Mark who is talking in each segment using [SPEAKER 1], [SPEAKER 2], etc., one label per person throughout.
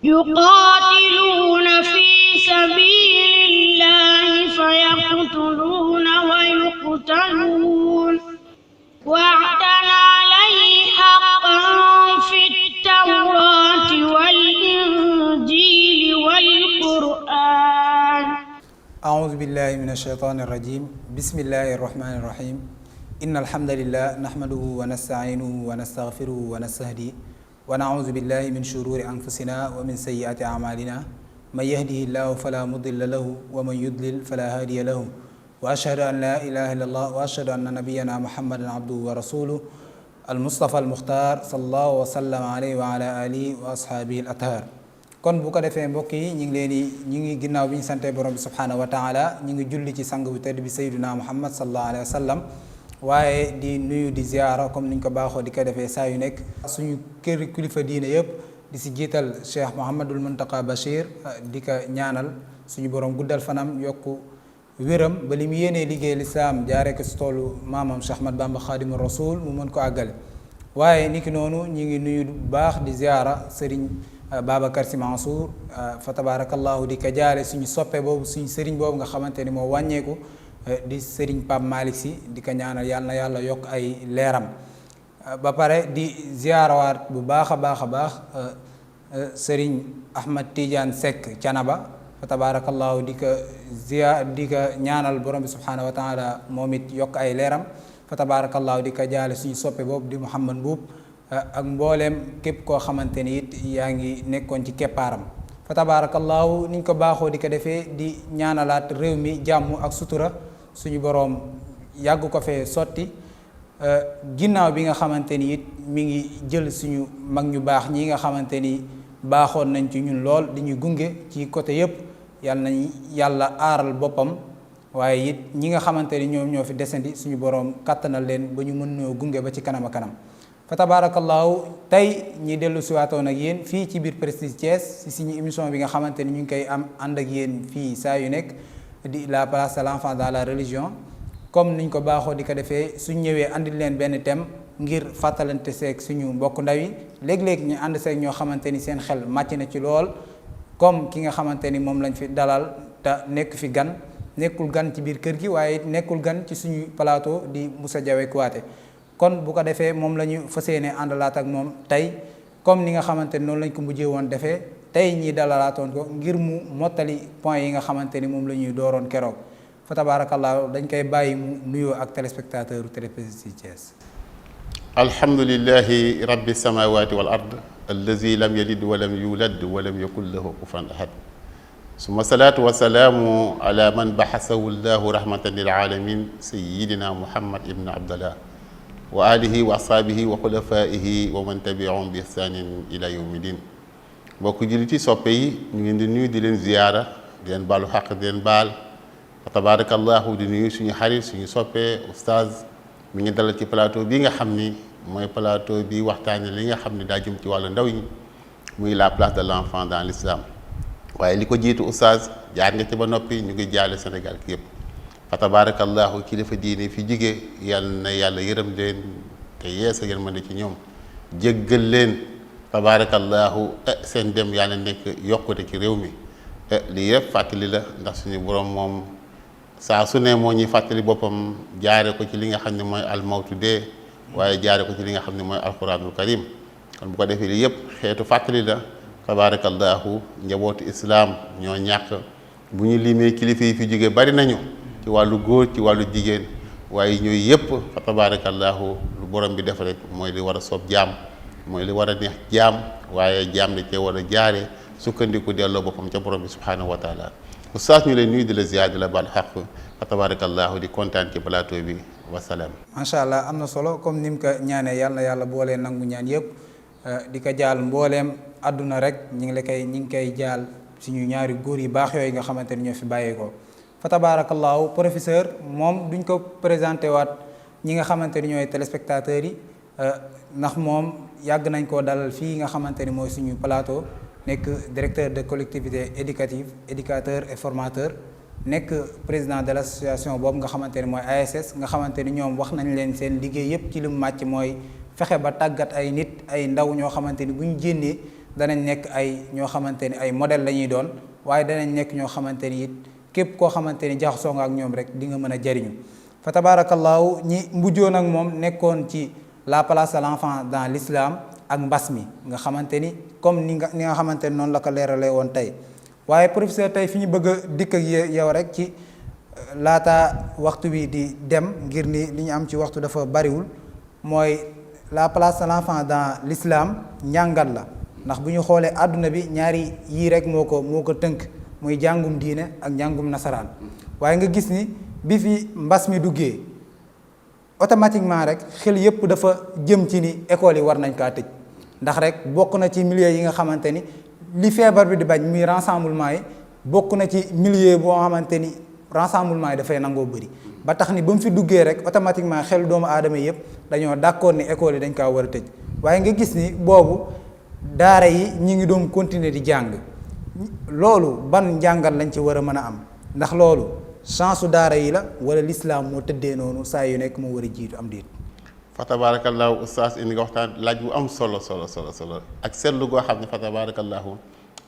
[SPEAKER 1] يقاتلون في سبيل الله فيقتلون ويقتلون وعدا عليه حقا في التوراة والإنجيل والقرآن.
[SPEAKER 2] أعوذ بالله من الشيطان الرجيم. بسم الله الرحمن الرحيم. إن الحمد لله نحمده ونستعينه ونستغفره ونستهديه ونعوذ بالله من شرور أنفسنا ومن سيئات أعمالنا من يهده الله فلا مضل له ومن يضلل فلا هادي له وأشهد أن لا إله إلا الله وأشهد أن نبينا محمدا عبده ورسوله المصطفى المختار صلى الله وسلم عليه وعلى آله وأصحابه الأطهار. kon bu ko defee mbokk yi ñu ngi ginnaaw bi ñu sante borom bi subhanahu wa taala ñu ngi julli ci sang bu tedd bi sayyiduna muhammad sallallahu alayhi wa sallam waaye di nuyu di ziara comme niñ ko baaxoo di ko defee saa yu nekk suñu kër kilifa diine yëpp di si jiital Cheikh Mouhamadul Muntaqa Bachir di ko ñaanal suñu borom guddal fanam yokku wéram ba li mu yéenee liggéey lislaam jaaree ko si toolu maamam Cheikh Ahmad Bamba Xaadimu Rasul mu mën ko àggale waaye niki noonu ñu ngi nuyu bu baax di ziara sëriñ Babacar Sy Mansour fa tabarakallahu di ko jaale suñu soppe boobu suñu sëriñ boobu nga xamante ni moo wàññeeku di sëriñ Pape Malick Sy di ko ñaanal yàlla na yàlla yokk ay leeram ba pare di ziarawaat bu baax a baax a baax sëriñ Ahmad Tidiane Seck Canaba fa tabarakallahu di ko ñaanal borom bi subhanahu wa taala moom it yokk ay leeram fa tabarakallahu di ko jaale suñu soppe boobu di Mouhamad Mbuub ak mbooleem képp koo xamante ni it yaa ngi nekkoon ci keppaaram fa tabaarakallaahu niñ ko baaxoo di ko defee di ñaanalaat réew mi jàmm ak sutura suñu boroom yàgg ko fee sotti ginnaaw bi nga xamante ni it mi ngi jël suñu mag ñu baax ñi nga xamante ni baaxoon nañ ci ñun lool di ñuy gunge ci côté yépp yàlla nañ yàlla aaral boppam waaye it ñi nga xamante ni ñoom ñoo fi desandi suñu boroom kàttanal leen ba ñu mën ñoo gunge ba ci kanam a kanam fa tabarakallahu tey ñi dellu siwaatoon ak yéen fii ci biir Prestige Thiès si suñu émission bi nga xamante ni ñu ngi koy ànd ak yéen fii saa yu nekk di la place de l'enfant dans la religion comme niñ ko baaxoo di ko defee suñ ñëwee andil leen benn thème ngir fàttalante seeg suñu mbokk ndaw yi léeg-léeg ñu ànd seeg ñoo xamante ni seen xel màcc na ci lool comme ki nga xamante ni moom lañ fi dalal te nekk fi gan nekkul gan ci biir kër gi waaye nekkul gan ci suñu plateau di Moussa Diawe Kouyaté kon bu ko defee moom la ñu fas yéene àndalaat ak moom tey comme ni nga xamante ni noonu lañ ko mujjee woon defee tey ñii dalalaatoon ko ngir mu mottali point yi nga xamante ni moom la ñuy dooroon keroog fa tabaarakallaahu dañ koy bàyyi mu nuyoo ak téléspectateur Télé Prestige Thiès.
[SPEAKER 3] alhamdulillahi rabbi samawati wal ard allazi lam yalid walam yulad walam yakun lahu kufuwan ahad summa salaatu wa salaamu ala man baxasahu llahu rahmatan lil alamin sayyidina muhammad ibn abdallah wa alihi wa asxaabihi wa xulafaihi wa man tabiahum bi ihsanin ila yawmi din mbokk jullit yi soppe yi ñu ngi di nuyu di leen ziyaara di leen baalu xaq di leen baal fa tabarakallahu di nuyu suñu xarit suñu soppe oustaz mi ngi dalal ci plateau bi nga xam ni mooy plateau bi waxtaane li nga xam ni daa jëm ci wàllu ndaw ñi muy la place de l'enfant dans l'islam waaye li ko jiitu oustaz jaar nga ci ba noppi ñu ngi jaale Sénégal ki yëpp fa tabarakallahu kilifa diine fi jigee yàlla na yàlla yërëm leen te yeesa yërmande ci ñoom jéggal leen tabarakallahu seen dem yàlla nekk yokkute ci réew mi lii yëpp fàttali la ndax suñu borom moom saa su ne moo ñuy fàttali boppam jaare ko ci li nga xam ne mooy almawtu dee waaye jaare ko ci li nga xam ne mooy alquranul karim kon bu ko defee lii yëpp xeetu fàttali la tabarakallahu njabootu islaam ñoo ñàkk bu ñu limee kilifa yi fi jógee bari nañu ci wàllu góor ci wàllu jigéen waaye ñooyu yëpp fa tabarakallahu lu borom bi def rek mooy li war a soob jaam mooy li war a neex jaam waaye jaam da cee war a jaare sukkandiku delloo boppam ca borom bi subhanahu wa taala oustaz ñu leen nuyu di la ziyaar di la baal xaq fa tabarakallahu di kontaan ci plateau bi wasalaam.
[SPEAKER 2] macha allah am na solo comme ni mu ko ñaanee yàlla boolee nangu ñaan yëpp di ko jaal mbooleem àdduna rek ñi ngi koy jaal suñu ñaari góor yi baax yooyu nga xamante ni ñoo fi bàyyeekoo. fa tabarakallahu professeur moom duñ ko présenté waat ñi nga xamante ni ñooy téléspectateurs yi ndax moom yàgg nañ koo dalal fii nga xamante ni mooy suñu plateau nekk directeur de collectivité éducative éducateur et formateur nekk président de l'association boobu nga xamante ni mooy ASS nga xamante ni ñoom wax nañ leen seen liggéey yépp ci li mu màcc mooy fexe ba tàggat ay nit ay ndaw ñoo xamante ni bu ñu génnee danañ nekk ay ñoo xamante ni ay modèle la ñuy doon waaye danañ nekk ñoo xamante ni it képp koo xamante ni jaxasoo nga ak ñoom rek di nga mën a jariñu fa tabaarakallaahu ñi mbujjoon ak moom nekkoon ci la place de l'enfant dans l'islam ak mbas mi nga xamante ni comme ni nga xamante ni noonu la ko leeralee woon tey waaye professeur tey fi ñu bëgg a dikk ak yow rek ci laata waxtu bi di dem ngir ni li ñu am ci waxtu dafa bariwul mooy la place de l'enfant dans l'islam njàngat la ndax bu ñu xoolee àdduna bi ñaari yii rek moo ko tënk muy jàngum diine ak njàngum nasaraan waaye nga gis ni bi fi mbas mi duggee automatiquement rek xel yépp dafa jëm ci ni école yi war nañ kaa tëj ndax rek bokk na ci milieu yi nga xamante ni li feebar bi di bañ muy rassemblement yi bokk na ci milieu boo xamante ni rassemblement yi dafay nangoo bëri ba tax ni ba mu fi duggee rek automatiquement xel doomu aadama yëpp dañoo d'accord ni école yi dañ kaa war a tëj waaye nga gis ni boobu daara yi ñi ngi doon continuer di jàng loolu ban njàngat lañ ci war a mën a am ndax loolu chance daara yi la wala l'islam moo tëddee noonu saa yu nekk moo war a jiitu am déet.
[SPEAKER 3] fa tabaarakallaahu ustaas indi nga waxtaan laaj bu am solo ak seetlu goo xam ne fa tabaarakallaahu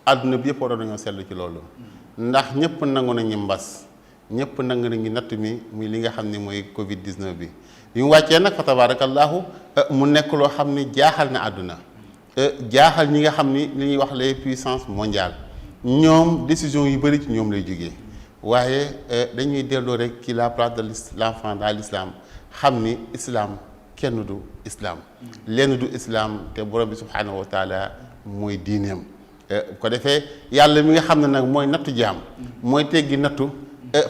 [SPEAKER 3] àdduna bi yëpp waroon nañoo seetlu ci loolu ndax ñëpp nangu nañu mbas ñëpp nangu nañu natt mi muy li nga xam ne mooy Covid 19 bi mu wàccee nag fa tabaarakallaahu mu nekk loo xam ne jaaxal na àdduna jaaxal ñi nga xam ni li ñuy wax les puissances mondiales ñoom décision yu bëri ci ñoom lay jógee waaye dañuy delloo rek ci la place de l'enfant dans l'islam xam ni islam kenn du islam lenn du islam te borom bi subhaanahu wa taala mooy diineem bu ko defee yàlla mi nga xam ne nag mooy nattu jaam mooy teggi nattu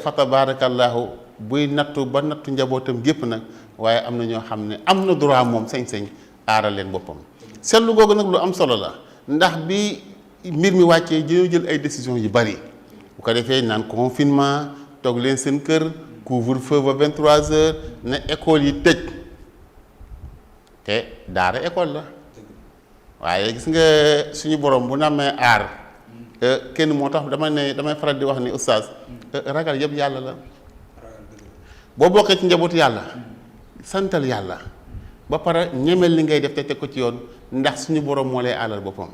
[SPEAKER 3] fa tabarakallahu buy nattu ba nattu njabootam gépp nag waaye am na ñoo xam ne am na droit moom sañ-sañ aaral leen boppam seetlu googu nag lu am solo la ndax bi mbir mi wàccee dañoo jël ay décisions yu bari bu ko defee naan confinement toog leen seen kër couvre-feu ba 23h na école yi tëj te daara école la waaye gis nga suñu borom bu namee aar kenn moo tax damay faral di wax ni oustaz ragal yëpp yàlla la boo bokkee ci njabootu yàlla santal yàlla ba pare ñemel li ngay def te teg ko ci yoon ndax suñu borom moo lay aalal boppam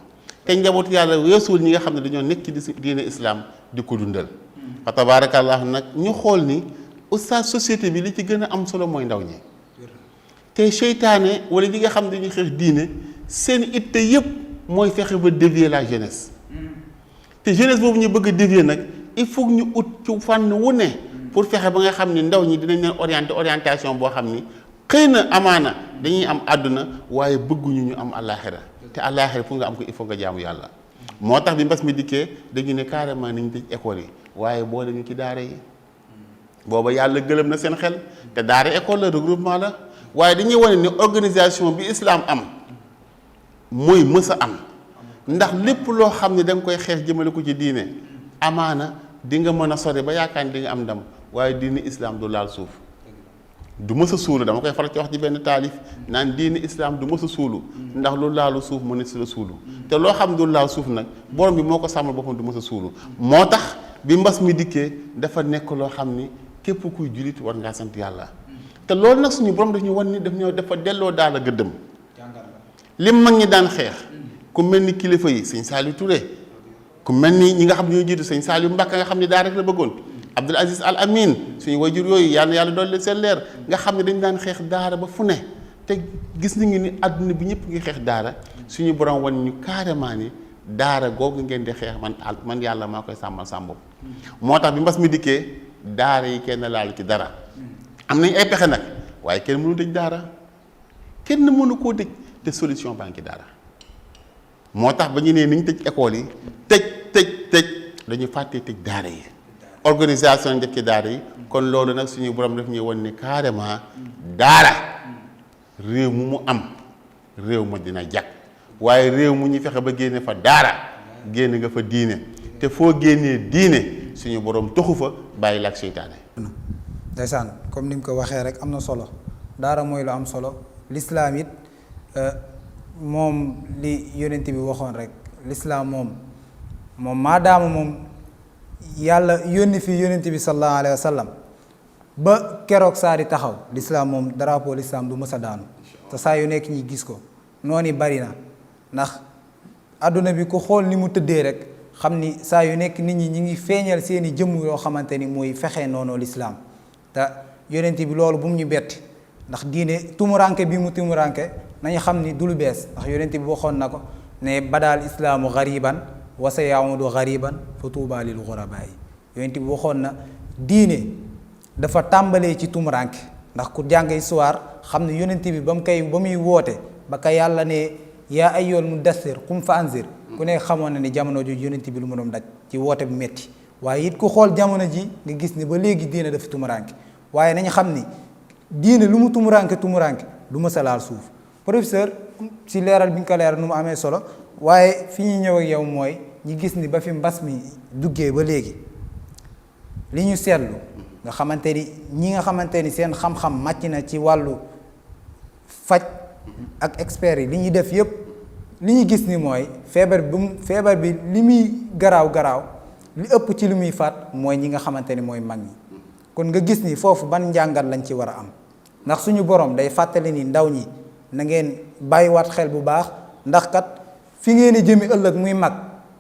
[SPEAKER 3] te njabootu yàlla weesuwul ñi nga xam ne dañoo nekk ci diine islam di ko dundal fa tabarakallah nag ñu xool ni oustaz société bi li ci gën a am solo mooy ndaw ñi te seytaane wala ñi nga xam ne dañuy xeex diine seen itte yëpp mooy fexe ba dévier la jeunesse te jeunesse boobu ñu bëgg a dévier nag il faut ñu ut ci fànn wu ne pour fexe ba nga xam ni ndaw ñi dinañ leen orientation boo xam ni xëy na amaana dañuy am àdduna waaye bëgguñu ñu am àllaaxira te àllaaxira pour nga am ko il faut nga jaamu yàlla moo tax bi mbas mi dikkee dañu ne carrément nañu tëj école yi waaye boole ñu ci daara yi booba yàlla gëlëm na seen xel te daara école la regroupement la waaye dañuy wane ni organisation bi islam am mooy mës a am ndax lépp loo xam ne da nga koy xeex jëmale ko ci diine amaana di nga mën a sori ba yaakaar ni di nga am ndam waaye diine islam du laal suuf du mës a suulu dama koy faral ci wax ci benn taalif naan diine islam du mës a suulu ndax lu laalu suuf mu ne si la suulu te loo xam du laal suuf nag borom bi moo ko sàmmal boppam du mës a suulu moo tax bi mbas mi dikkee dafa nekk loo xam ni képp kuy julit war ngaa sant yàlla te loolu nag suñu borom daf ñu wan ni dafa delloo daal a gëddëm lim mag ñi daan xeex ku mel ni kilifa yi sëñ Saliou Touré ku mel ni ñi nga xam ne ñoo jiitu sëñ Saliou Mbacke nga xam ne daa rek la bëggoon Abdoul Aziz Al Amin suñu wayjur yooyu yàlla dool leen seen leer nga xam ne dañ daan xeex daara ba fu ne te gis nañu ni àdduna bi ñëpp ngi xeex daara suñu borom wan ñu carrément ni daara googu ngeen di xeex man yàlla maa koy sàmmal sàmm moo tax bi mbas mi dikkee daara yi kenn laalu ci dara am nañ ay pexe nag waaye kenn mënu tëj daara kenn mënu koo tëj te solution baa ngi ci daara moo tax ba ñu nee niñ tëj école yi tëj dañu fàttee tëj daara yi organisation def ci daara yi kon loolu nag suñu borom daf ñuy wan ni carrément daara réew mu am réew ma dina jag waaye réew mu ñu fexe ba génne fa daara génne nga fa diine te foo génnee diine suñu borom toxu fa bàyyi la ak seytaane.
[SPEAKER 2] ndeysaan comme ni mu ko waxee rek am na solo daara mooy lu am solo l'islam it moom li yonent bi waxoon rek l'islam moom maadaama moom yàlla yónni fi yonent bi sallallahu alayhi wa sallam ba keroog saa di taxaw l'islam moom drapeau l'islam du mës a daanu te saa yu nekk ñi gis ko noonu bari na ndax àdduna bi ku xool ni mu tëddee rek xam ni saa yu nekk nit ñi ngi feeñal seeni jëmm yoo xamante ni mooy fexe noonu lislaam te yonent bi loolu bu mu ñu betti ndax diine tumuranke bi mu tumuranke nañu xam ni du lu bees ndax yonent bi waxoon na ko ne badaal islaamu gariban wa sa yaudu gariban fa tuuba lil gurabaa yi yonent bi waxoon na diine dafa tàmbalee ci tumuranke ndax ku jàng histoire xam ne yonent bi ba muy woote ba ka yàlla ne yaa ayyuhal mudassir qum fa anzir ku ne xamoon na ni jamono ju yonent bi lu mu doon daj ci woote bu metti waaye it ku xool jamono ji nga gis ni ba léegi diine dafa tumuranke waaye nañu xam ni diine lu mu tumuranke du ma sa laal suuf professeur si leeral bi nga ko leeral nu mu amee solo waaye fi ñuy ñëw ak yow mooy ñi gis ni ba fi mbas mi duggee ba léegi li ñu seetlu nga xamante ni ñi nga xamante ni seen xam-xam màcc na ci wàllu faj ak experts yi li ñuy def yépp li ñu gis ni mooy feebar bi li muy garaaw li ëpp ci li muy faat mooy ñi nga xamante ni mooy mag ñi kon nga gis ni foofu ban njàngat lañ ci war a am ndax suñu borom day fàttali ni ndaw ñi na ngeen bàyyiwaat xel bu baax ndax kat fi ngeen di jëmi ëllëg muy mag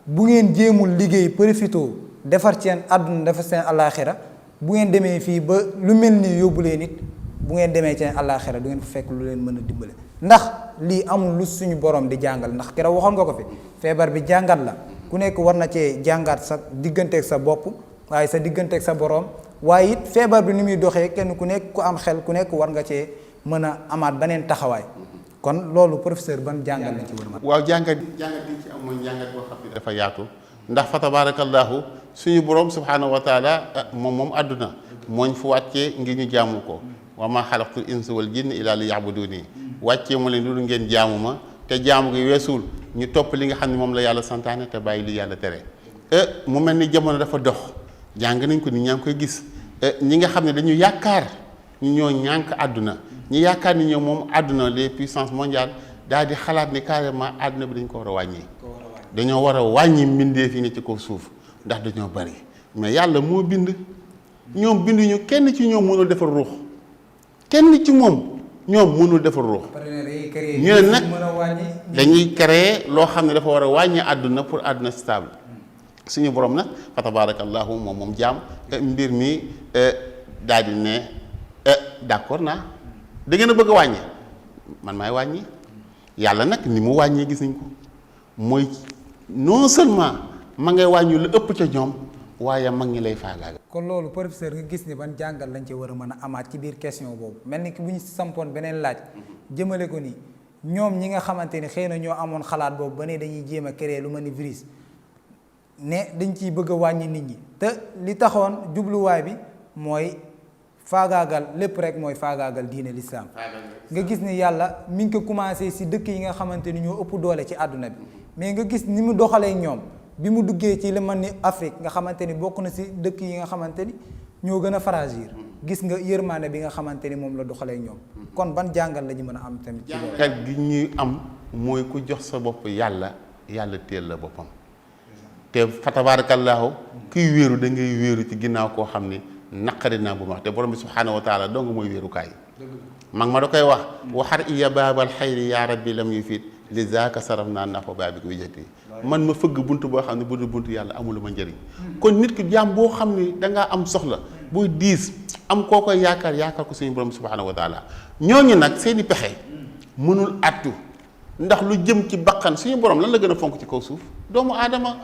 [SPEAKER 2] bu ngeen jéemul liggéey profitoo defar seen àdduna defar seen alaaxira bu ngeen demee fii ba lu mel ni yóbbu leen it bu ngeen demee seen alaaxira du ngeen fa fekk lu leen mën a dimbale ndax lii amul lu suñu borom di jàngal ndax keroog waxoon nga ko fi feebar bi jàngat la ku nekk war na cee jàngat sa digganteeg sa bopp waaye sa digganteeg sa borom waaye it feebar bi ni muy doxee kenn ku nekk ku am xel ku nekk war nga cee mën a amaat beneen taxawaay kon loolu professeur ban jàngal lañ ci war a mat.
[SPEAKER 3] waaw jàngat bi ci am mooy jàngat boo xam ne dafa yaatu ndax fa tabarakallahu suñu borom subhanahu wa taala moom àdduna mooñ fu wàccee ngir ñu jaamu ko wa ma xalaqtul insa wal jinna illa li yabuduni wàccee mu leen lu ngeen jaamu ma te jaamu gi weesuul ñu topp li nga xam ne moom la yàlla santaane te bàyyi li yàlla tere mu mel ni jamono dafa dox jàng nañ ko ni ñaa ngi koy gis ñi nga xam ne dañu yaakaar ñu ñoo ñànk àdduna ñi yaakaar ni ñoo moom àdduna les puissances mondiales daal di xalaat ni carrément àdduna bi dañ ko war a wàññi dañoo war a wàññi mbindeef yi ne ci kaw suuf ndax dañoo bari mais yàlla moo bind ñoom binduñu kenn ci ñoom mënul defar ruux kenn ci moom ñoom mënul defar ruux ñu ne nag dañuy créer loo xam ne dafa war a wàññi àdduna pour àdduna stable suñu borom nag fa tabarakallahu moom jaam mbir mi daal di ne d'accord naa da ngeen a bëgg a wàññi man maay wàññi yàlla nag ni mu wàññee gis nañ ko mooy non seulement ma ngay wàññi lu ëpp ca ñoom waaye mag ñi lay faagaagal.
[SPEAKER 2] kon loolu professeur nga gis ni ban jàngal lañ ci war a mën a amaat ci biir question boobu mel ni ki bu ñu sampoon beneen laaj jëmale ko ni ñoom ñi nga xamante ni xëy na ñoo amoon xalaat boobu ba ne dañuy jéem a créer lu mel ni virus ne dañ ciy bëgg a wàññi nit ñi te li taxoon jubluwaay bi mooy faagaagal lépp rek mooy faagaagal diine l'islam nga gis ni yàlla mi ngi ko commencé si dëkk yi nga xamante ni ñoo ëpp doole ci àdduna bi mais nga gis ni mu doxalee ñoom bi mu duggee ci li man ni Afrique nga xamante ni bokk na si dëkk yi nga xamante ni ñoo gën a fragile gis nga yërmaande bi nga xamante ni moom la doxalee ñoom kon ban jàngal la ñu mën a am tamit ci loolu
[SPEAKER 3] jàngal gi ñuy am mooy ku jox sa bopp yàlla téel la boppam te fa tabaarakallaahu kuy wéeru da ngay wéeru ci ginnaaw koo xam ni naqari naa bu ma wax te borom bi subhaanahu wa taala dong mooy wéerukaay mag ma da koy wax waxar iya baabal xayri yaa rabbi lam yu fiit li zaaka saraf naa nafa baabi ko wijati man ma fëgg bunt boo xam ne bu dul buntu yàlla amulu ma njëriñ kon nit ki jaam boo xam ni dangaa am soxla buy diis am koo koy yaakaar ko suñu borom subhaanahu wa taala ñooñu nag seeni pexe mënul attu ndax lu jëm ci bakkan suñu borom lan la gën a fonk ci kaw suuf doomu aadama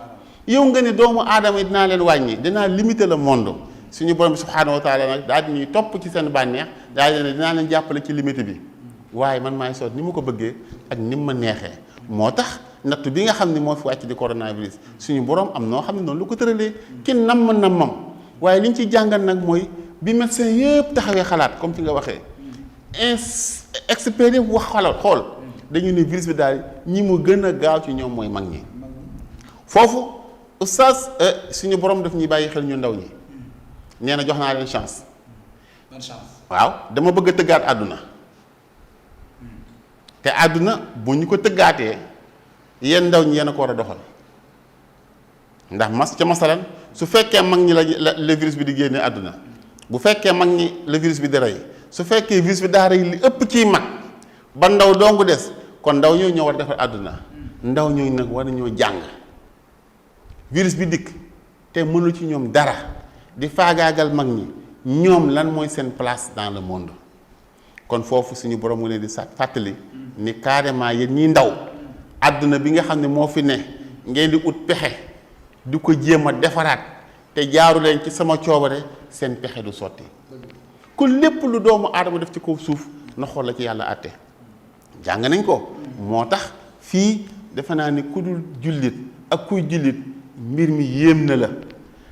[SPEAKER 3] yow nga ni doomu aadama yi dinaa leen wàññi dinaa limiter le monde suñu borom bi subhaanahu wa taala nag daal di ñuy topp ci seen bànneex daal di ne dinaa leen jàppale ci limite bi waaye man maay soot ni mu ko bëggee ak ni mu ma neexee moo tax nattu bi nga xam ne moo fi wàcc di coronavirus suñu borom am noo xam ne noonu lu ko tëralee ki nammam waaye li ñu ci jàngal nag mooy bi médecin yëpp taxawee xalaat comme ci nga waxee expert yëpp wax xalaat xool dañu ne virus bi daal ñi mu gën a gaaw ci ñoom mooy mag ñi foofu oustaz suñu borom daf ñuy bàyyi xel ñu ndaw ñi nee na jox naa leen chance waaw dama bëgg a tëggaat àdduna te àdduna bu ñu ko tëggaatee yéen ndaw ñi yéen a ko war a doxal ndax masalan su fekkee mag ñi la virus bi di génne àdduna bu fekkee mag ñi la virus bi di rey su fekkee virus bi daa rey li ëpp ciy mag ba ndaw dongu des kon ndaw ñoo war a defar àdduna ndaw ñooñu nag war nañoo jàng virus bi dikk te mënul ci ñoom dara di faagaagal mag ñi ñoom lan mooy seen place dans le monde. kon foofu suñu borom mu leen di fàttali ni carrément yéen ñi ndaw àdduna bi nga xam ne moo fi ne ngeen di ut pexe di ko jéem a defaraat te jaaru leen ci sama coobare seen pexe du sotti kon lépp lu doomu aadama def ci kaw suuf na xool la ci yàlla àtte jàng nañ ko moo tax fii defe naa ni ku dul jullit ak kuy jullit mbir mi yéem na la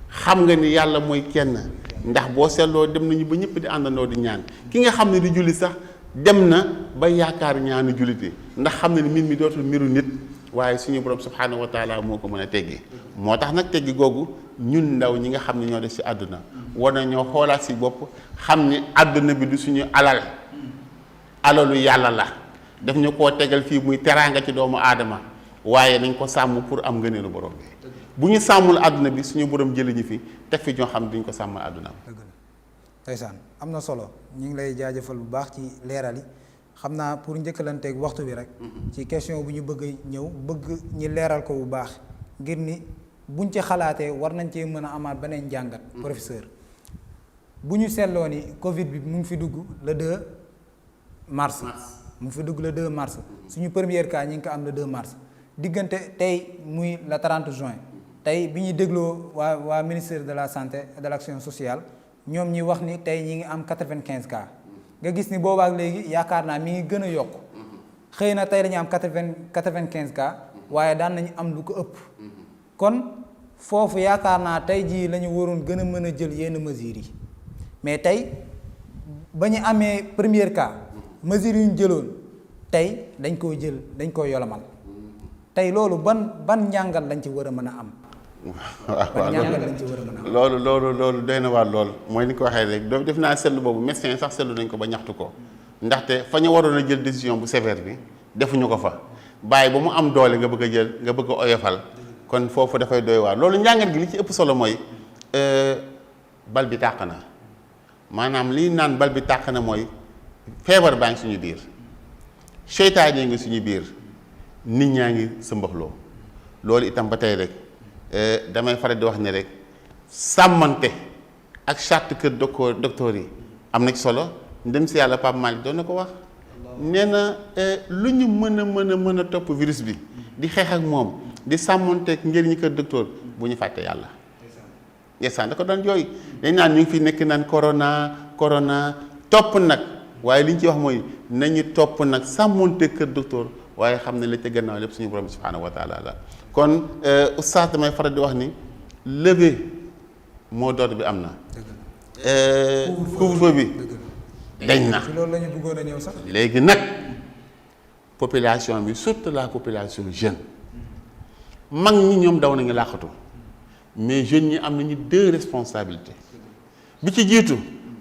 [SPEAKER 3] xam nga ni yàlla mooy kenn ndax boo seetloo dem nañu ba ñëpp di àndandoo di ñaan ki nga xam ne di jullit sax dem na ba yaakaar ñaanu jullit yi ndax xam ne ni mbir mi dootul mbiru nit waaye suñu borom subhaanahu wa taala moo ko mën a teggi moo tax nag teggi googu ñun ndaw ñi nga xam ne ñoo def ci àdduna war na ñoo xoolaat si bopp xam ni àdduna bi du suñu alalu yàlla la daf ñu koo tegal fii muy teraanga ci doomu aadama waaye nañ ko sàmm pour am ngëneelu borom bi bu ñu sàmmul àdduna bi suñu borom jëlee ñu fi teg fi ñoo xam ne duñ ko sàmmal àdduna
[SPEAKER 2] dëgg la ndeysaan am na solo ñu ngi lay jaajëfal bu baax ci leeral yi xam naa pour njëkkalanteeg waxtu bi rek ci question bu ñu bëgg ñëw bëgg ñi leeral ko bu baax ngir ni buñ ci xalaatee war nañ cee mën a amaat beneen njàngat professeur bu ñu seetloo ni Covid bi mu ngi fi dugg le 2 mars mu ngi fi dugg le 2 mars suñu premier cas ñi ngi ko am le 2 mars diggante tey muy le 30 juin tey bi ñu dégloo waa ministère de la santé et de l'action sociale ñoom ñi wax ni tey ñi ngi am 95 cas nga gis ni boobaak léegi yaakaar naa mi ngi gën a yokk xëy na tey dañu am 95 cas waaye daan nañu am lu ko ëpp kon foofu yaakaar naa tey jii la ñu waroon gën a mën a jël yenn mesures yi mais tey ba ñu amee premier cas mesures yu ñu jëloon tey dañ koo jël dañ koo yolomal tey loolu ban njàngal lañ ci war a mën a am.
[SPEAKER 3] waaw loolu doy na waar lool mooy ni ko waxee rek def naa seetlu boobu médecin sax seetlu nañ ko ba ñaxtu ko ndaxte fa ñu waroon a jël décision bu sévère bi defuñu ko fa bàyyi ba mu am doole nga bëgg a jël nga bëgg a oyofal kon foofu dafay doy waar loolu njàngat gi li ci ëpp solo mooy bal bi tàq na maanaam lii naan bal bi tàq na mooy feebar baa ngi suñu biir seytaane yi ngi suñu biir nit ñaa ngi sëmbaxloo loolu itam ba tey rek damay faral di wax ne rek sàmmante ak charte kër docteur yi am na ci solo ndem si yàlla Pape Malick doon na ko wax nee na lu ñu mën a topp virus bi di xeex ak moom di sàmmanteeg njëriñu kër docteur bu ñu fàtte yàlla. ndeysaan da ko doon jooy dañ naan ñu ngi fi nekk naan corona topp nag waaye li ñu ci wax mooy nañu topp nag sàmmanteeg kër docteur waaye xam ne la ca gannaaw lépp suñu borom subhaanahu wa taala la kon oustaz damay faral di wax ni levée mot d'ordre bi am na. couvre-feu bi dañ na.
[SPEAKER 2] ci loolu la ñu bëggoon a ñëw sax.
[SPEAKER 3] léegi nag population bi surtout la population jeune mag ñi ñoom daw nañu làqatu mais jeunes ñi am nañu 2 responsabilités bi ci jiitu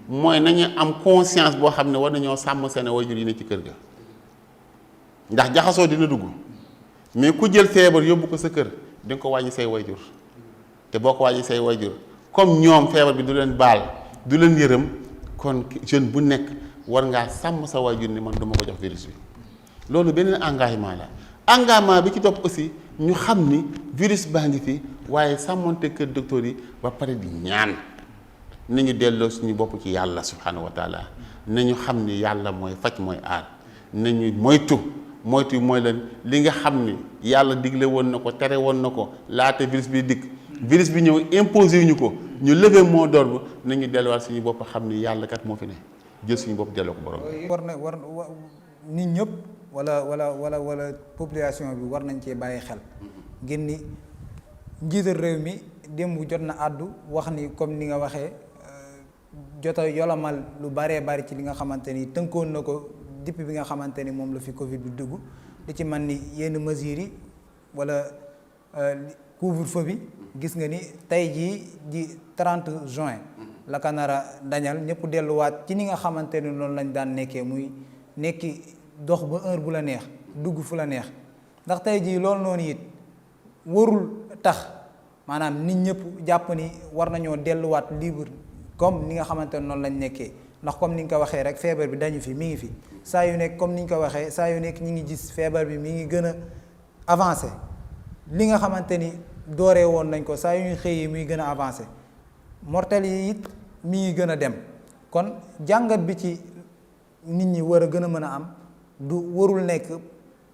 [SPEAKER 3] mooy nañu am conscience boo xam ne war nañoo sàmm seen waajur yi ne ci kër ga ndax jaxasoo dina dugg mais ku jël feebar yóbbu ko sa kër di nga ko wàññi say waajur te boo ko wàññi say waajur comme ñoom feebar bi du leen baal du leen yërëm kon jeune bu nekk war ngaa sàmm sa waajur ni man duma ko jox virus bi loolu beneen engagement la engagement bi ci topp aussi ñu xam ni virus baa ngi fi waaye sàmmonte kër docteur yi ba pare di ñaan nañu delloo suñu bopp ci yàlla subhanahu wa taala nañu xam ni yàlla mooy faj mooy aar nañu moytu mooy leen li nga xam ni yàlla digle woon na ko tere woon na ko laata virus bi dikk virus bi ñëw imposé yu ñu ko ñu lever mot d'ordre nañu delluwaat suñu bopp xam ni yàlla kat moo fi ne jël suñu bopp delloo ko borom.
[SPEAKER 2] war nit ñëpp wala population bi war nañ cee bàyyi xel ngir ni njiital réew mi démb jot na àddu wax ni comme ni nga waxee jot a yolomal lu baree bari ci li nga xamante ni tënkoon na ko depuis bi nga xamante ni moom la fi Covid bi dugg di ci man ni yenn mesures yi wala couvre-feu bi gis nga ni tey jii di 30 juin la ko nar a dañal ñëpp delluwaat ci ni nga xamante ni noonu lañ daan nekkee muy nekki dox ba heure bu la neex dugg fu la neex ndax tey jii loolu noonu it warul tax maanaam nit ñëpp jàpp ni war nañoo delluwaat libre comme ni nga xamante ne noonu lañ nekkee ndax comme ni nga ko waxee rek feebar bi dañu fi mi ngi fi saa yu nekk comme ni ñu ko waxee saa yu nekk ñi ngi gis feebar bi mi ngi gën a avancé li nga xamante ni dooree woon nañ ko saa yu ñu xëyee muy gën a avancé mortel yi it mi ngi gën a dem kon jàngat bi ci nit ñi war a gën a mën a am du warul nekk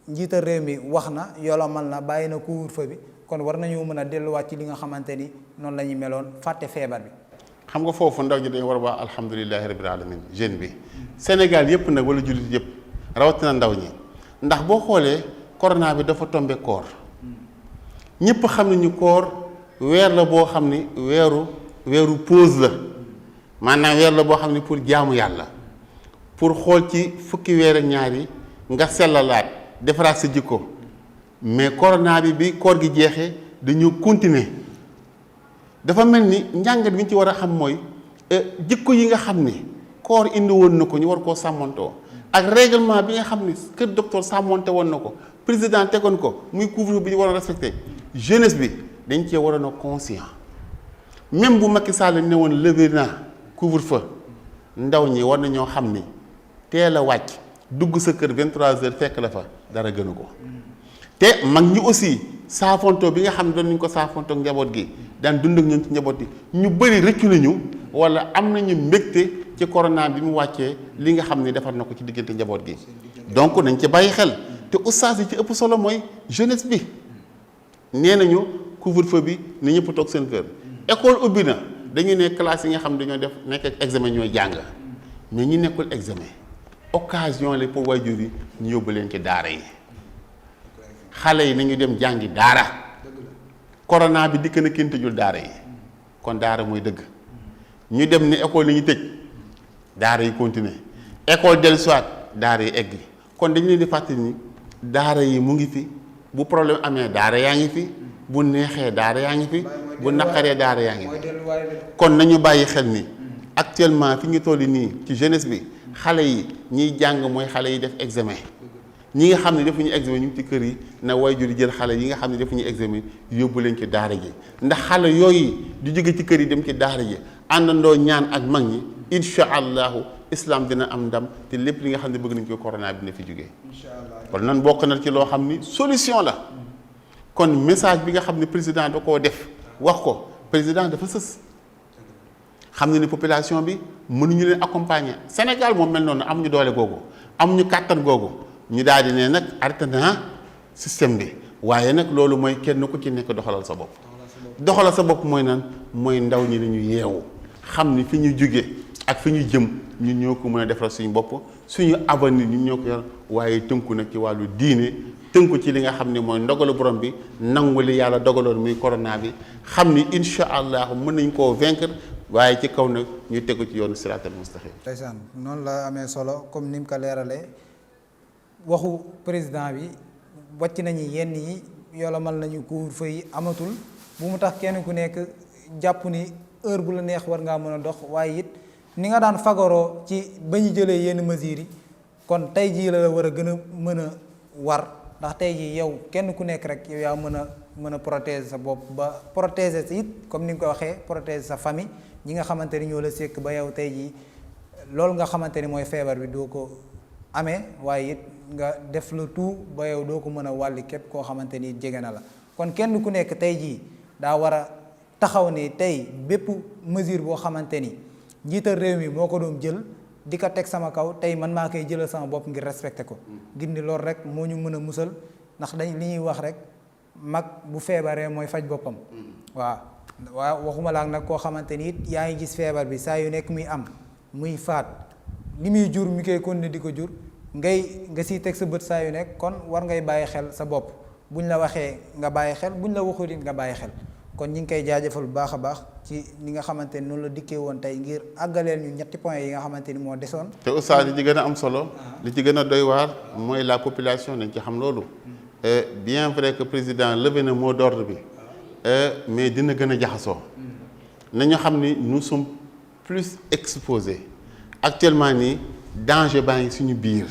[SPEAKER 2] njiital réew mi wax na yolomal na bàyyi na couvre-feu bi kon war nañoo mën a delluwaat ci li nga xamante ni noonu la ñuy meloon fàtte feebar bi.
[SPEAKER 3] xam nga foofu ndaw ñi dañu war a wax alhamdulilahi rabbil alamin jeune bi Sénégal yëpp nag wala jullit yëpp rawatina ndaw ñi ndax boo xoolee corona bi dafa tombe koor ñëpp xam nañu koor weer la boo xam ni weeru pause la maanaam weer la boo xam ni pour jaamu yàlla pour xool ci fukki weer ak ñaar yi nga sellalaat defaraat sa jikko mais corona bi koor gi jeexee dañu continuer dafa mel ni njàngat bi ñu ci war a xam mooy jikko yi nga xam ni koor indi woon na ko ñu war koo sàmmantoo ak règlement bi nga xam ni kër docteur sàmmonte woon na ko président tegoon ko muy couvre-feu bi ñu war a respecté jeunesse bi dañ cee waroon a conscient même bu Macky Sall ne woon levé na couvre-feu ndaw ñi war nañoo xam ni teel a wàcc dugg sa kër 23h fekk la fa dara gënu ko te mag ñi aussi saafonto bi nga xam ne doon nañu ko saafonto ak njaboot gi daan dund ak ñun ci njaboot gi ñu bëri rëccu nañu wala am nañu mbégte ci corona bi mu wàccee li nga xam ne defar na ko ci diggante njaboot gi donc nañ ci bàyyi xel te oustaz yi ci ëpp solo mooy jeunesse bi nee nañu couvre-feu bi ni ñëpp toog seen kër école ubbi na dañu ne classe yi nga xam ne dañoo def nekk ak examen ñooy jàng mais ñi nekkul examen occasion la pour waajur yi ñu yóbbu leen ci daara yi xale yi nañu dem jàngi daara corona bi dikk na kenn tëjul daara yi kon daara mooy dëgg ñu dem ni école yi ñu tëj daara yi continuer école dellu soit daara yi egg kon dañu leen di fàttali ni daara yi mu ngi fi bu problème amee daara yaa ngi fi bu neexee daara yaa ngi fi bu naqaree daara yaa ngi fi kon nañu bàyyi xel ni actuellement fi ñu toll nii ci jeunesse bi xale yi ñiy jàng mooy xale yi def examen ñi nga xam ne defuñu examen ñu ngi ci kër yi na waajur di jël xale yi nga xam ne defuñu examen yóbbu leen ci daara ji ndax xale yooyu di jóge ci kër yi dem ci daara ji àndandoo ñaan ak mag ñi incha allahu islam dina am ndam te lépp li nga xam ne bëgg nañ ko corona bi dina fi jógee kon nan bokk na ci loo xam ni solution la kon message bi nga xam ne président da koo def wax ko président dafa sës xam ne ni population bi mënuñu leen accompagner Sénégal moom mel noonu am ñu doole googu am ñu kàttan googu ñu daal di ne nag arrêté na système bi waaye nag loolu mooy kenn ku ci nekk doxalal sa bopp doxalal sa bopp mooy nan mooy ndaw ñi nañu yeewu xam ni fi ñu jóge ak fi ñu jëm ñun ñoo ko mën a defal suñu bopp suñu avenir ñun ñoo ko yor waaye tënku nag ci wàllu diine tënku ci li nga xam ne mooy ndogalu borom bi nangu li yàlla dogaloon muy corona bi xam ni incha allah mën nañ koo vaincre waaye ci kaw nag ñu tegu ci yoonu siraatal mustaqim.
[SPEAKER 2] ndeysaan noonu la amee solo comme ni mu ko leeralee waxu président bi wàcc nañu yenn yi yolomal nañu couvre-feu yi amatul bu mu tax kenn ku nekk jàpp ni heure bu la neex war ngaa mën a dox waaye it ni nga daan fagaroo ci ba ñu jëlee yenn mesures yi kon tey jii la war a gën a mën a war ndax tey jii yow kenn ku nekk rek yow yaa mën a protéger sa bopp ba protéger sa it comme ni nga ko waxee protéger sa famille ñi nga xamante ni ñoo la sekk ba yow tey jii loolu nga xamante ni mooy feebar bi doo ko amee waaye it nga def le tout ba yow doo ko mën a wàlli képp koo xamante ni jege na la kon kenn ku nekk tey jii daa war a taxaw ni tey bépp mesure boo xamante ni njiital réew mi moo ko doon jël di ko teg sama kaw tey man maa koy jëlal sama bopp ngir respecté ko ngir ni loolu rek moo ñu mën a musal ndax dañ li ñuy wax rek mag bu feebaree mooy faj boppam waaw waxuma laak nag koo xamante ni it yaa ngi gis feebar bi saa yu nekk muy am muy faat li muy jur mi koy continuer di ko jur nga siy teg sa bët saa yu nekk kon war ngay bàyyi xel sa bopp buñ la waxee nga bàyyi xel buñ la waxul it nga bàyyi xel kon ñi ngi koy jaajëfal bu baax a baax ci li nga xamante ni noonu la dikkee woon tey ngir àggaleel ñu ñetti points yi nga xamante ni moo desoon.
[SPEAKER 3] te oustaz li ci gën a am solo. li ci gën a doy waar mooy la population nañ ci xam loolu. bien vrai que président levé na mot d'ordre bi. mais dina gën a jaxasoo. nañu xam ni nous sommes plus exposés actuellement nii danger baa ngi suñu biir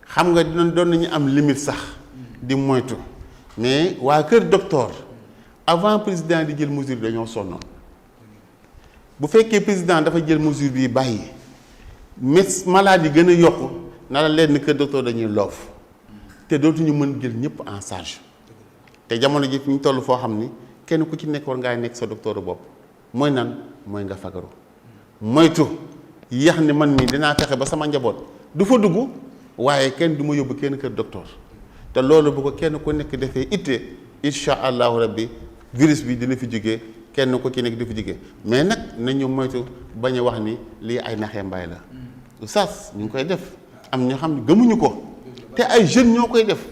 [SPEAKER 3] xam nga doon nañu am limite sax di moytu mais waa kër docteur. avant président di jël mesure dañoo sonnoon bu fekkee président dafa jël mesure bi bàyyi mais maladie gën a yokku na la leen kër docteur dañuy loof te dootuñu mën jël ñëpp en charge te jamono ji fi ñu toll foo xam ni kenn ku ci nekk war ngaa nekk sa docteur bopp mooy nan mooy nga fagaru moytu yéex ne man mii dinaa fexe ba sama njaboot du fa dugg waaye kenn du ma yóbbu kenn kër docteur te loolu bu ko kenn ku nekk defee itte incha allahu rabbi virus bi dina fi jógee kenn ku ci nekk di fi jógee mais nag nañu moytu bañ a wax ni lii ay naxee mbaay la oustaz ñu ngi koy def am ñoo xam ne gëmuñu ko te ay jeunes ñoo koy def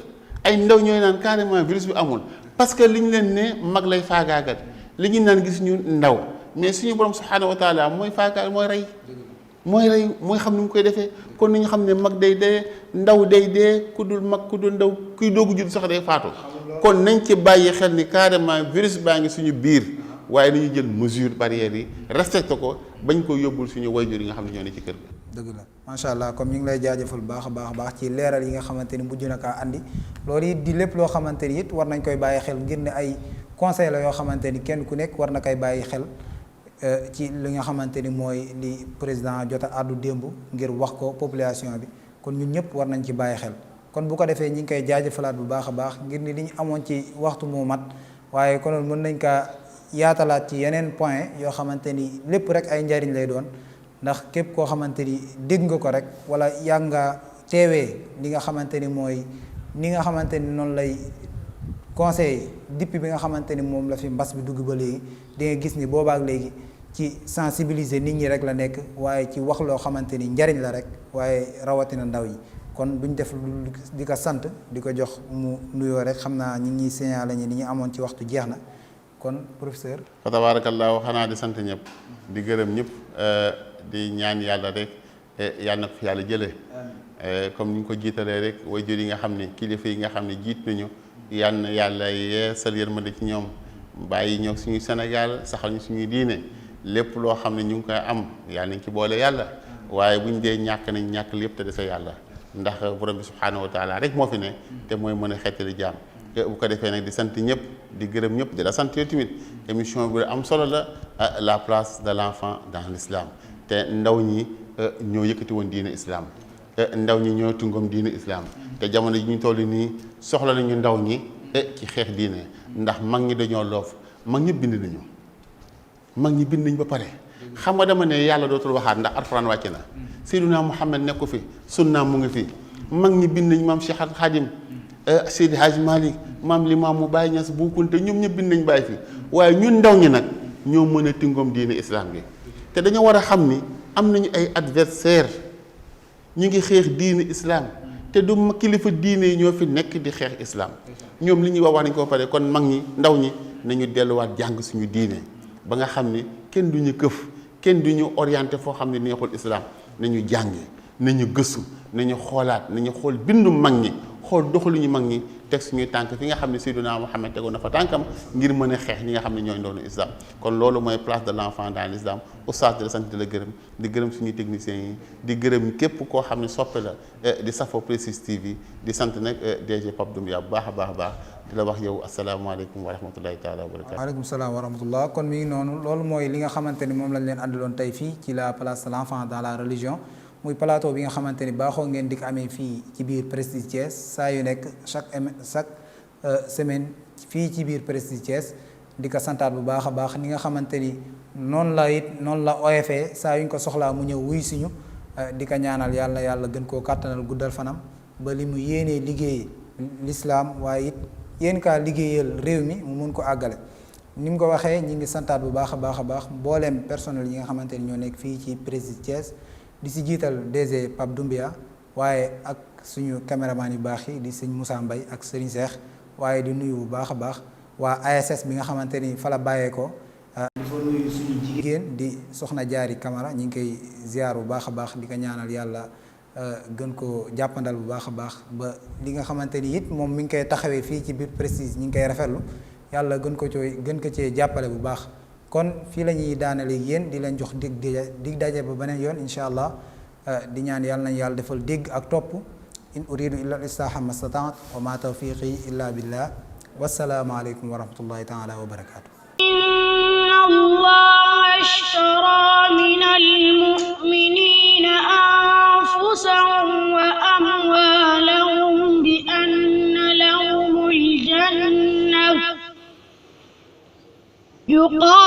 [SPEAKER 3] ay ndaw ñooy naan carrément virus bi amul parce que li ñu leen ne mag lay faagaagal li ñu naan gis ñu ndaw mais suñu borom subhanahu wa taala mooy faagaagal mooy rey mooy xam ni mu koy defee kon ni ñu xam ne mag day dee ndaw day dee ku dul mag ku dul ndaw kuy doogu judd sax day faatu kon nañ ci bàyyi xel ni carrément virus baa ngi suñu biir waaye nañu jël mesure barrières yi respecté ko bañ ko yóbbul suñu wayjur yi nga xam ne ñoo ne ci kër ga.
[SPEAKER 2] dëgg la macha allah comme ñu ngi lay jaajëfal bu baax a baax ci leeral yi nga xamante ni mujj na kaa andi loolu it di lépp loo xamante ni it war nañ koy bàyyi xel ngir ne ay conseil la yoo xamante ni kenn ku nekk war na koy bàyyi xel ci li nga xamante ni mooy li président jot a àddu démb ngir wax ko population bi kon ñun ñëpp war nañ ci bàyyi xel kon bu ko defee ñi ngi koy jaajëfalaat bu baax a baax ngir ni li ñu amoon ci waxtu moo mat waaye konoon mën nañ kaa yaatalaat ci yeneen point yoo xamante ni lépp rek ay njariñ lay doon ndax képp koo xamante ni dégg nga ko rek wala yàgg nga teewee li nga xamante ni mooy ni nga xamante ni noonu lay conseil depuis bi nga xamante ni moom la fi mbas bi dugg ba léegi di nga gis ni boobaak léegi ci sensibiliser nit ñi rek la nekk waaye ci wax loo xamante ni njariñ la rek waaye rawatina ndaw yi kon duñ def lu di ko sant di ko jox mu nuyoo rek xam naa ñi ngi signalé ñi li ñu amoon ci waxtu jeex na kon professeur.
[SPEAKER 3] fa tabaarakallaahu xanaa di sant ñëpp di gërëm ñëpp di ñaan yàlla rek yàlla na ko fi yàlla jëlee comme ni ñu ko jiitalee rek waajur yi nga xam ne kilifa yi nga xam ne jiit nañu yal na yàlla yeesal yërmande ci ñoom bàyyi ñëw suñu Sénégal saxal ñu suñuy diine lépp loo xam ne ñu ngi koy am yàlla nañ ci boole yàlla waaye buñ dee ñàkk nañ ñàkk lépp te dese yàlla ndax borom bi subhaanahu wa taala rek moo fi ne te mooy mën a xettali jaam bu ko defee nag di sant ñëpp di gërëm ñëpp di la sant yow tamit émission bi am solo la la place de l'enfant dans l'islam te ndaw ñi ñoo yëkkati woon diine islam ndaw ñi ñoo tungoom diine islam te jamono ji ñu toll nii soxla nañu ndaw ñi ci xeex diine ndax mag ñi dañoo loof mag ñi bind nañu mag ñi bind nañ ba pare xam nga dama ne yàlla dootul waxaat ndax alxuraan wàcc na Seydina Muhammad nekku fi sunna mu ngi fi mag ñi bind nañ maam Cheikh Khadim Seydi Hadj Malick maam Limaamu Baay Ñas Bu Kunta ñoom ñëpp bind nañ bàyyi fi waaye ñun ndaw ñi nag ñoo mën a tingoom diine islam bi te dañoo war a xam ni am nañu ay adversaire ñu ngi xeex diine islam te du kilifa diine yi ñoo fi nekk di xeex islam ñoom li ñuy wax nañ ko ba pare kon mag ñi ndaw ñi nañu delluwaat jàng suñu diine ba nga xam ni kenn du ñu këf kenn du ñu orienté foo xam ne neexul islam nañu jàngi nañu gëstu nañu xoolaat nañu xool bindu mag ñi xool doxaluñu mag ñi teg suñuy tànk fi nga xam ne Seydina Muhammad tegoon na fa tànkam ngir mën a xeex ñi nga xam ne ñooy ndoonu islam kon loolu mooy place de l'enfant dans l'islam oustaz di la sant di la gërëm di gërëm suñuy techniciens yi di gërëm képp koo xam ne soppe la di safo Prestige TV di sant nag DG Pape Doumbia bu baax a baax a baax di la wax yow asalaamaaleykum wa rahmatullahi taala wa barakatu.
[SPEAKER 2] waaleykum salaam wa rahmatullah kon mi ngi noonu loolu mooy li nga xamante ni moom lañ leen àndaloon tey fii ci la place de l'enfant dans la religion muy plateau bi nga xamante ni baaxoo ngeen di ko amee fii ci biir Prestige Thiès saa yu nekk chaque semaine fii ci biir Prestige Thiès di ko santaat bu baax a baax ni nga xamante ni noonu la oyofee saa yuñ ko soxlaa mu ñëw wuy siñu di ko ñaanal yàlla gën koo kàttanal guddal fanam ba li mu yéenee liggéey l'islam waaye it yéen kaa liggéeyal réew mi mu mun ko àggale ni mu ko waxee ñi ngi santaat bu baax a baax mbooleem personnel yi nga xamante ni ñoo nekk fii ci Prestige Thiès di si jiital DG Pape Doumbia waaye ak suñu caméraman yu baax yi di sëñ Moussa Mbaye ak Serigne Cheikh waaye di nuyu bu baax a baax waa ASS bi nga xamante ni fa la bàyyee ko di fa nuyu suñu jigéen di soxna Jaari Camara ñi ngi koy ziar bu baax a baax di ko ñaanal yàlla gën ko jàppandal bu baax a baax ba li nga xamante ni it moom mi ngi koy taxawee fii ci biir Prestige ñi ngi koy rafetlu yàlla gën ko cee jàppale bu baax kon fii la ñuy daanale yéen di leen jox dig daje ba beneen yoon incha allah di ñaan yàlla nañu yàlla defal dégg ak topp in uridu illa al-islaaha ma stataat wa ma tawfiqi illa billah wassalaamu aleykum wa rahmatullahi taala wa barakatuh.
[SPEAKER 1] inna allaha ashtara min al-mu'minina anfusahum wa amwalahum bi anna يقال